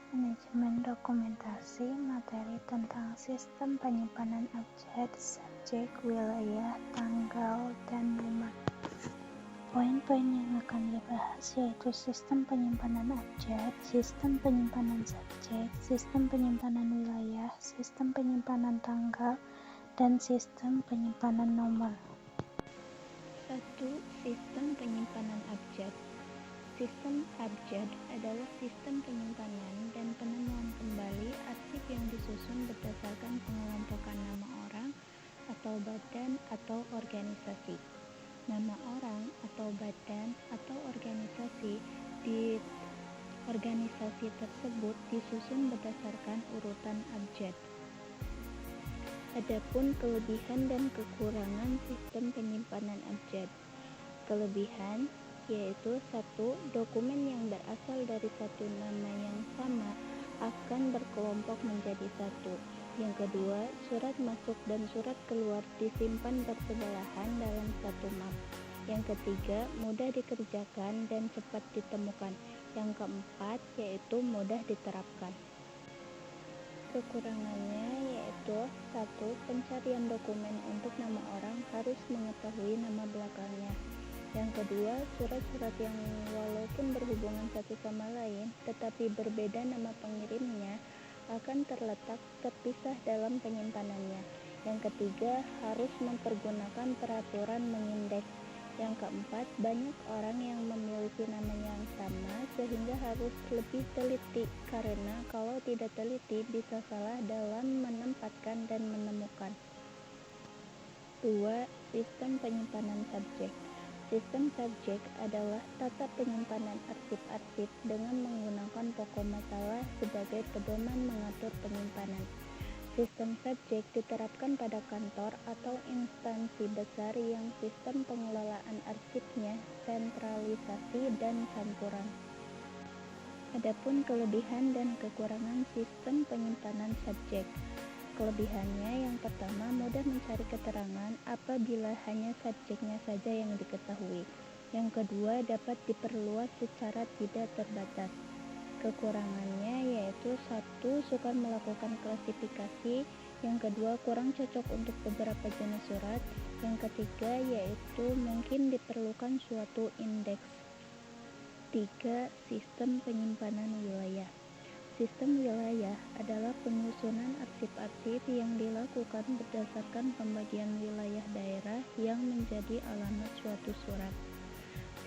Manajemen dokumentasi materi tentang sistem penyimpanan abjad, subjek, wilayah, tanggal, dan nomor. Poin-poin yang akan dibahas yaitu sistem penyimpanan abjad, sistem penyimpanan subjek, sistem penyimpanan wilayah, sistem penyimpanan tanggal, dan sistem penyimpanan nomor. 1. Sistem penyimpanan abjad. Sistem abjad adalah sistem penyimpanan dan penemuan kembali arsip yang disusun berdasarkan pengelompokan nama orang atau badan atau organisasi. Nama orang atau badan atau organisasi di organisasi tersebut disusun berdasarkan urutan abjad. Adapun kelebihan dan kekurangan sistem penyimpanan abjad. Kelebihan yaitu 1. Dokumen yang berasal dari satu nama yang sama akan berkelompok menjadi satu. Yang kedua, surat masuk dan surat keluar disimpan bersebelahan dalam satu map. Yang ketiga, mudah dikerjakan dan cepat ditemukan. Yang keempat, yaitu mudah diterapkan. Kekurangannya yaitu 1. Pencarian dokumen untuk nama orang harus mengetahui nama belakangnya. Yang kedua, surat-surat yang walaupun berhubungan satu sama lain tetapi berbeda nama pengirimnya akan terletak terpisah dalam penyimpanannya. Yang ketiga, harus mempergunakan peraturan mengindeks. Yang keempat, banyak orang yang memiliki nama yang sama sehingga harus lebih teliti karena kalau tidak teliti bisa salah dalam menempatkan dan menemukan. 2. Sistem penyimpanan subjek. Sistem subjek adalah tata penyimpanan arsip-arsip dengan menggunakan pokok masalah sebagai pedoman mengatur penyimpanan. Sistem subjek diterapkan pada kantor atau instansi besar yang sistem pengelolaan arsipnya sentralisasi dan campuran. Adapun kelebihan dan kekurangan sistem penyimpanan subjek. Kelebihannya yang pertama, mudah mencari keterangan apabila hanya subjeknya saja yang diketahui. Yang kedua, dapat diperluas secara tidak terbatas. Kekurangannya yaitu 1. Sukar melakukan klasifikasi. Yang kedua, kurang cocok untuk beberapa jenis surat. Yang ketiga yaitu mungkin diperlukan suatu indeks. 3. Sistem penyimpanan wilayah. Sistem wilayah adalah penyusunan arsip-arsip yang dilakukan berdasarkan pembagian wilayah daerah yang menjadi alamat suatu surat.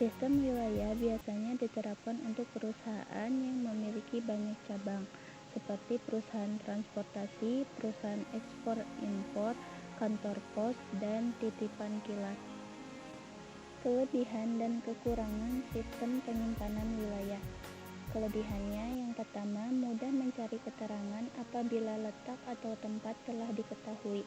Sistem wilayah biasanya diterapkan untuk perusahaan yang memiliki banyak cabang, seperti perusahaan transportasi, perusahaan ekspor-impor, kantor pos, dan titipan kilat. Kelebihan dan kekurangan sistem penyimpanan wilayah. Kelebihannya yang pertama, mudah mencari keterangan apabila letak atau tempat telah diketahui.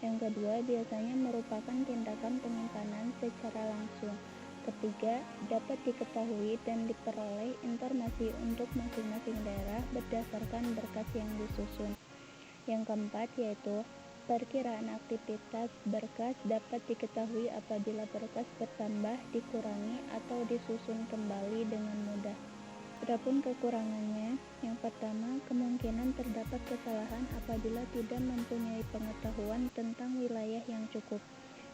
Yang kedua, biasanya merupakan tindakan penyimpanan secara langsung. Ketiga, dapat diketahui dan diperoleh informasi untuk masing-masing daerah berdasarkan berkas yang disusun. Yang keempat yaitu perkiraan aktivitas berkas dapat diketahui apabila berkas bertambah, dikurangi, atau disusun kembali dengan mudah. Adapun kekurangannya, yang pertama, kemungkinan terdapat kesalahan apabila tidak mempunyai pengetahuan tentang wilayah yang cukup.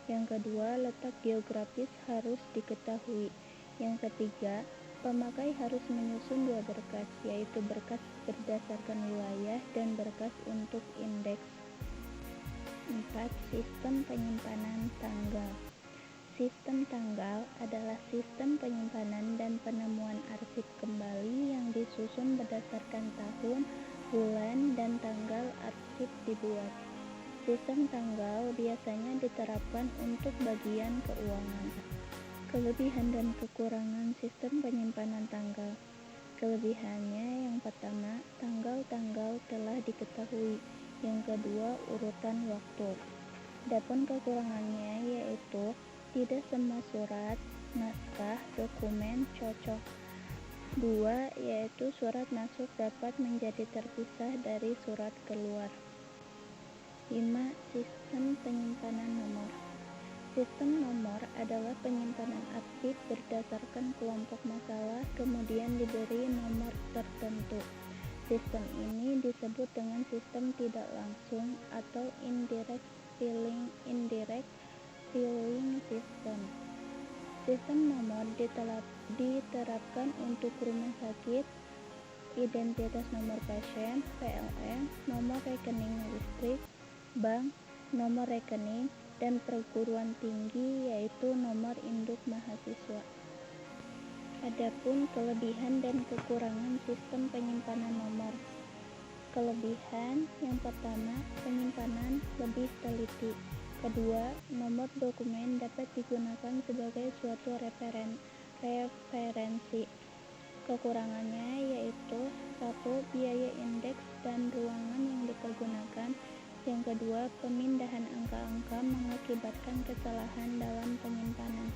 Yang kedua, letak geografis harus diketahui. Yang ketiga, pemakai harus menyusun dua berkas, yaitu berkas berdasarkan wilayah dan berkas untuk indeks. 4. Sistem penyimpanan tanggal. Sistem tanggal adalah sistem penyimpanan dan penemuan arsip kembali yang disusun berdasarkan tahun, bulan, dan tanggal arsip dibuat. Sistem tanggal biasanya diterapkan untuk bagian keuangan. Kelebihan dan kekurangan sistem penyimpanan tanggal. Kelebihannya yang pertama, tanggal-tanggal telah diketahui. Yang kedua, urutan waktu. Adapun kekurangannya yaitu tidak semua surat, naskah, dokumen cocok. 2. Yaitu surat masuk dapat menjadi terpisah dari surat keluar. 5. Sistem penyimpanan nomor. Sistem nomor adalah penyimpanan arsip berdasarkan kelompok masalah kemudian diberi nomor tertentu. Sistem ini disebut dengan sistem tidak langsung atau indirect filling system. Sistem nomor diterapkan untuk rumah sakit, identitas nomor pasien, PLN, nomor rekening listrik, bank, nomor rekening, dan perguruan tinggi yaitu nomor induk mahasiswa. Adapun kelebihan dan kekurangan sistem penyimpanan nomor. Kelebihan yang pertama, penyimpanan lebih teliti. Kedua, nomor dokumen dapat digunakan sebagai suatu referensi. Kekurangannya yaitu 1. Biaya indeks dan ruangan yang dipergunakan. Yang kedua, pemindahan angka-angka mengakibatkan kesalahan dalam penyimpanan.